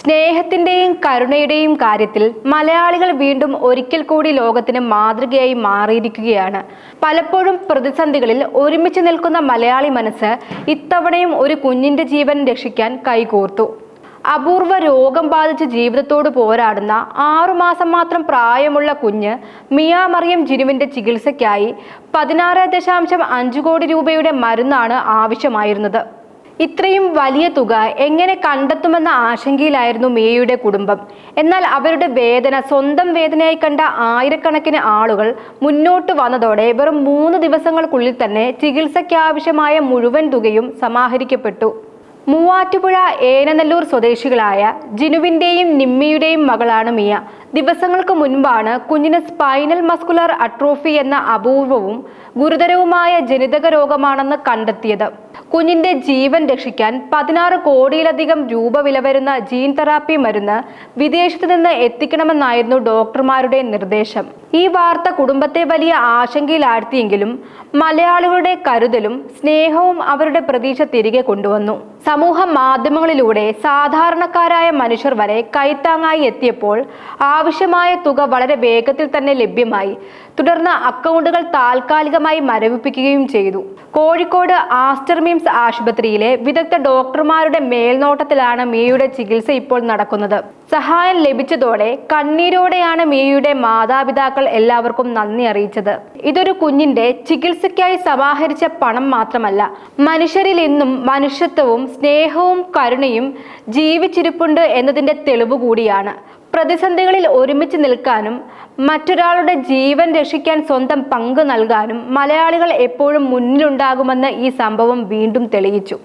സ്നേഹത്തിന്റെയും കരുണയുടെയും കാര്യത്തിൽ മലയാളികൾ വീണ്ടും ഒരിക്കൽ കൂടി ലോകത്തിന് മാതൃകയായി മാറിയിരിക്കുകയാണ്. പലപ്പോഴും പ്രതിസന്ധികളിൽ ഒരുമിച്ച് നിൽക്കുന്ന മലയാളി മനസ്സ് ഇത്തവണയും ഒരു കുഞ്ഞിന്റെ ജീവൻ രക്ഷിക്കാൻ കൈകോർത്തു. അപൂർവ രോഗം ബാധിച്ച് ജീവിതത്തോട് പോരാടുന്ന 6 മാസം മാത്രം പ്രായമുള്ള കുഞ്ഞ് മിയ മറിയം ജിനുവിന്റെ ചികിത്സയ്ക്കായി 16.5 കോടി രൂപയുടെ മരുന്നാണ് ആവശ്യമായിരുന്നത്. ഇത്രയും വലിയ തുക എങ്ങനെ കണ്ടെത്തുമെന്ന ആശങ്കയിലായിരുന്നു മിയയുടെ കുടുംബം. എന്നാൽ അവരുടെ വേദന സ്വന്തം വേദനയായി കണ്ട ആയിരക്കണക്കിന് ആളുകൾ മുന്നോട്ട് വന്നതോടെ വെറും 3 ദിവസങ്ങൾക്കുള്ളിൽ തന്നെ ചികിത്സയ്ക്കാവശ്യമായ മുഴുവൻ തുകയും സമാഹരിക്കപ്പെട്ടു. മൂവാറ്റുപുഴ ഏനനെല്ലൂർ സ്വദേശികളായ ജിനുവിന്റെയും നിമ്മിയുടെയും മകളാണ് മിയ. ദിവസങ്ങൾക്ക് മുൻപാണ് കുഞ്ഞിന് സ്പൈനൽ മസ്കുലർ അട്രോഫി എന്ന അപൂർവവും ഗുരുതരവുമായ ജനിതക രോഗമാണെന്ന് കണ്ടെത്തിയത്. കുഞ്ഞിന്റെ ജീവൻ രക്ഷിക്കാൻ 16 കോടിയിലധികം രൂപ വില വരുന്ന ജീൻ തെറാപ്പി മരുന്ന് വിദേശത്ത് നിന്ന് എത്തിക്കണമെന്നായിരുന്നു ഡോക്ടർമാരുടെ നിർദ്ദേശം. ഈ വാർത്ത കുടുംബത്തെ വലിയ ആശങ്കയിലാഴ്ത്തിയെങ്കിലും മലയാളികളുടെ കരുതലും സ്നേഹവും അവരുടെ പ്രതീക്ഷ തിരികെ കൊണ്ടുവന്നു. സമൂഹ മാധ്യമങ്ങളിലൂടെ സാധാരണക്കാരായ മനുഷ്യർ വരെ കൈത്താങ്ങായി എത്തിയപ്പോൾ ആവശ്യമായ തുക വളരെ വേഗത്തിൽ തന്നെ ലഭ്യമായി. തുടർന്ന് അക്കൗണ്ടുകൾ താൽക്കാലികമായി മരവിപ്പിക്കുകയും ചെയ്തു. കോഴിക്കോട് ആസ്റ്റർ മിംസ് ആശുപത്രിയിലെ വിദഗ്ധ ഡോക്ടർമാരുടെ മേൽനോട്ടത്തിലാണ് മിയയുടെ ചികിത്സ ഇപ്പോൾ നടക്കുന്നത്. സഹായം ലഭിച്ചതോടെ കണ്ണീരോടെയാണ് മിയയുടെ മാതാപിതാക്കൾ എല്ലാവർക്കും നന്ദി അറിയിച്ചത്. ഇതൊരു കുഞ്ഞിന്റെ ചികിത്സയ്ക്കായി സമാഹരിച്ച പണം മാത്രമല്ല, മനുഷ്യരിൽ ഇന്നും മനുഷ്യത്വവും സ്നേഹവും കരുണയും ജീവിച്ചിരിപ്പുണ്ട് എന്നതിന്റെ തെളിവ് കൂടിയാണ്. പ്രതിസന്ധികളിൽ ഒരുമിച്ച് നിൽക്കാനും മറ്റൊരാളുടെ ജീവൻ രക്ഷിക്കാൻ സ്വന്തം പങ്ക് നൽകാനും മലയാളികൾ എപ്പോഴും മുന്നിലുണ്ടാകുമെന്ന് ഈ സംഭവം വീണ്ടും തെളിയിച്ചു.